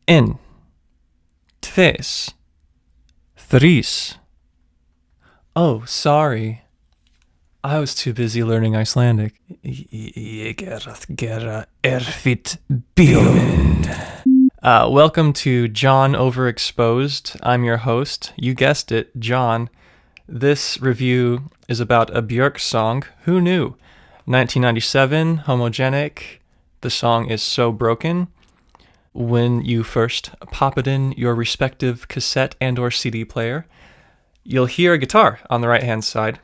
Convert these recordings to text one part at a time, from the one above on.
En, tres, threes. Oh, sorry. I was too busy learning Icelandic. Welcome to John Overexposed. I'm your host. You guessed it, John. This review is about a Björk song. Who knew? 1997, Homogenic. The song is So Broken. When you first pop it in your respective cassette and or CD player, you'll hear a guitar on the right-hand side.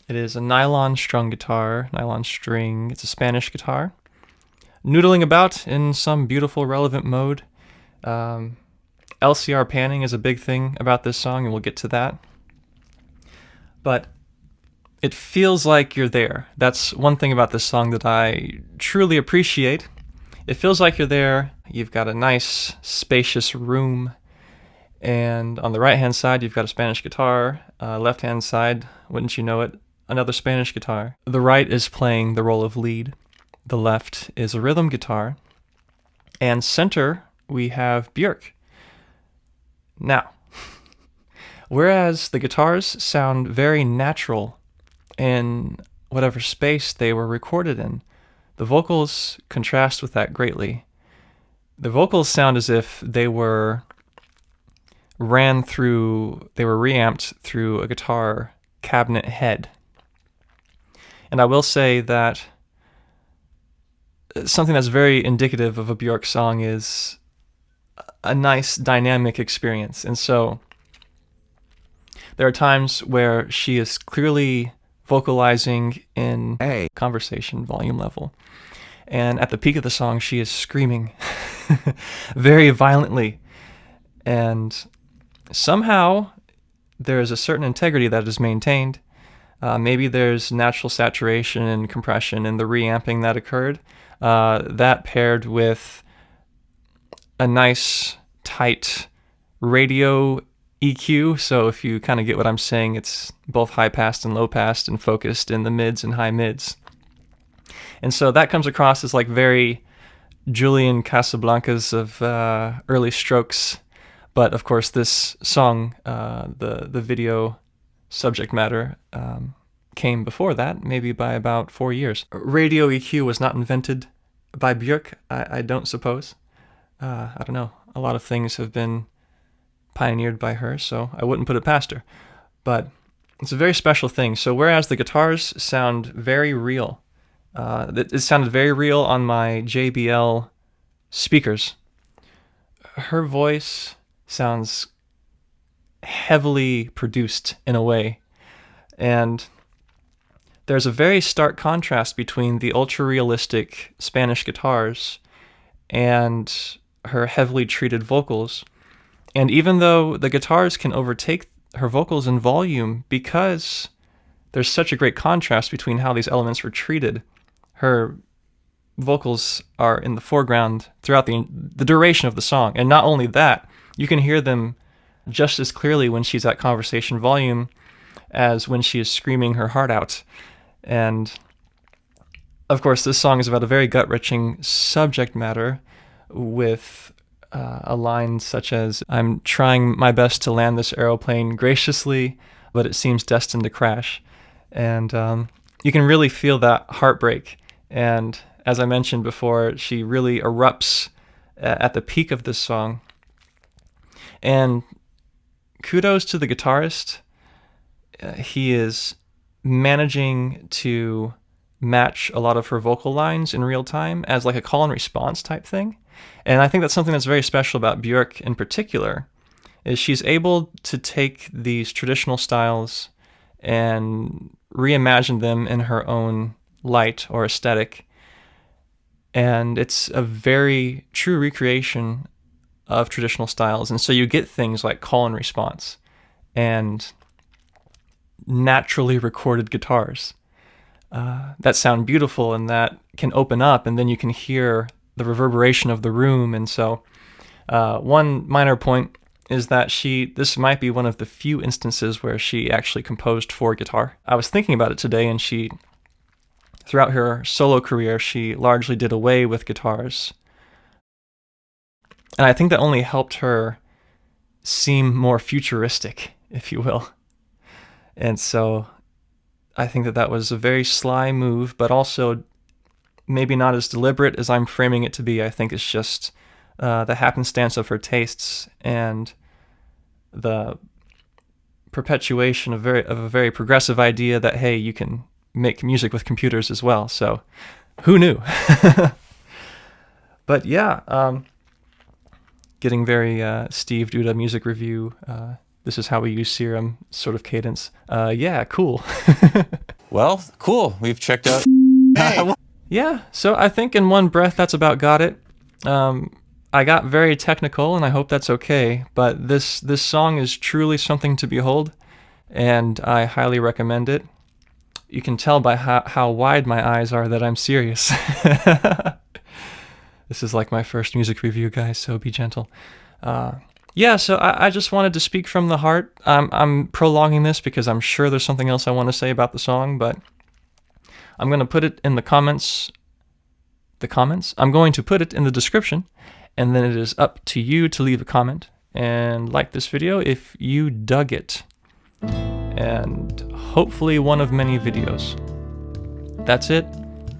It is a nylon strung guitar, nylon string. It's a Spanish guitar, noodling about in some beautiful, relevant mode. LCR panning is a big thing about this song, and we'll get to that. But it feels like you're there. That's one thing about this song that I truly appreciate. It feels like you're there. You've got a nice, spacious room. And on the right-hand side, you've got a Spanish guitar. Left-hand side, wouldn't you know it, another Spanish guitar. The right is playing the role of lead. The left is a rhythm guitar. And center, we have Björk. Now, whereas the guitars sound very natural in whatever space they were recorded in, the vocals contrast with that greatly. The vocals sound as if they were reamped through a guitar cabinet head. And I will say that something that's very indicative of a Björk song is a nice dynamic experience. And so there are times where she is clearly vocalizing in a conversation volume level. And at the peak of the song, she is screaming very violently. And somehow there is a certain integrity that is maintained. Maybe there's natural saturation and compression in the reamping that occurred. That paired with a nice, tight radio EQ. So if you kind of get what I'm saying, it's both high passed and low passed and focused in the mids and high mids. And so that comes across as like very Julian Casablancas of early Strokes. But of course, this song, the video subject matter, came before that, maybe by about 4 years. Radio EQ was not invented by Björk, I don't suppose. I don't know. A lot of things have been pioneered by her, so I wouldn't put it past her. But it's a very special thing. So whereas the guitars sound very real, it sounded very real on my JBL speakers, her voice sounds heavily produced in a way. And there's a very stark contrast between the ultra-realistic Spanish guitars and her heavily treated vocals. And even though the guitars can overtake her vocals in volume, because there's such a great contrast between how these elements were treated, her vocals are in the foreground throughout the duration of the song. And not only that, you can hear them just as clearly when she's at conversation volume as when she is screaming her heart out. And of course, this song is about a very gut-wrenching subject matter with a line such as, "I'm trying my best to land this aeroplane graciously, but it seems destined to crash." And you can really feel that heartbreak. And as I mentioned before, she really erupts at the peak of this song. And kudos to the guitarist. He is managing to match a lot of her vocal lines in real time as like a call and response type thing. And I think that's something that's very special about Björk in particular, is she's able to take these traditional styles and reimagine them in her own light or aesthetic. And it's a very true recreation of traditional styles. And so you get things like call and response and naturally recorded guitars that sound beautiful and that can open up, and then you can hear the reverberation of the room. And so one minor point is that this might be one of the few instances where she actually composed for guitar. I was thinking about it today, and she throughout her solo career, she largely did away with guitars. And I think that only helped her seem more futuristic, if you will. And so I think that that was a very sly move, but also maybe not as deliberate as I'm framing it to be. I think it's just the happenstance of her tastes and the perpetuation of a very progressive idea that, hey, you can make music with computers as well. So who knew? But yeah, getting very Steve Duda music review. This is how we use Serum sort of cadence. Yeah, cool. Well, cool. We've checked out. Yeah, so I think in one breath that's about got it. I got very technical, and I hope that's okay, but this song is truly something to behold, and I highly recommend it. You can tell by how wide my eyes are that I'm serious. This is like my first music review, guys, so be gentle. Yeah, so I just wanted to speak from the heart. I'm prolonging this because I'm sure there's something else I want to say about the song, but I'm going to put it in the comments. I'm going to put it in the description, and then it is up to you to leave a comment and like this video if you dug it. And hopefully one of many videos. That's it.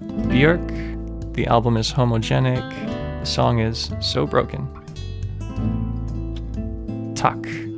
Björk. The album is Homogenic. The song is So Broken. Tack.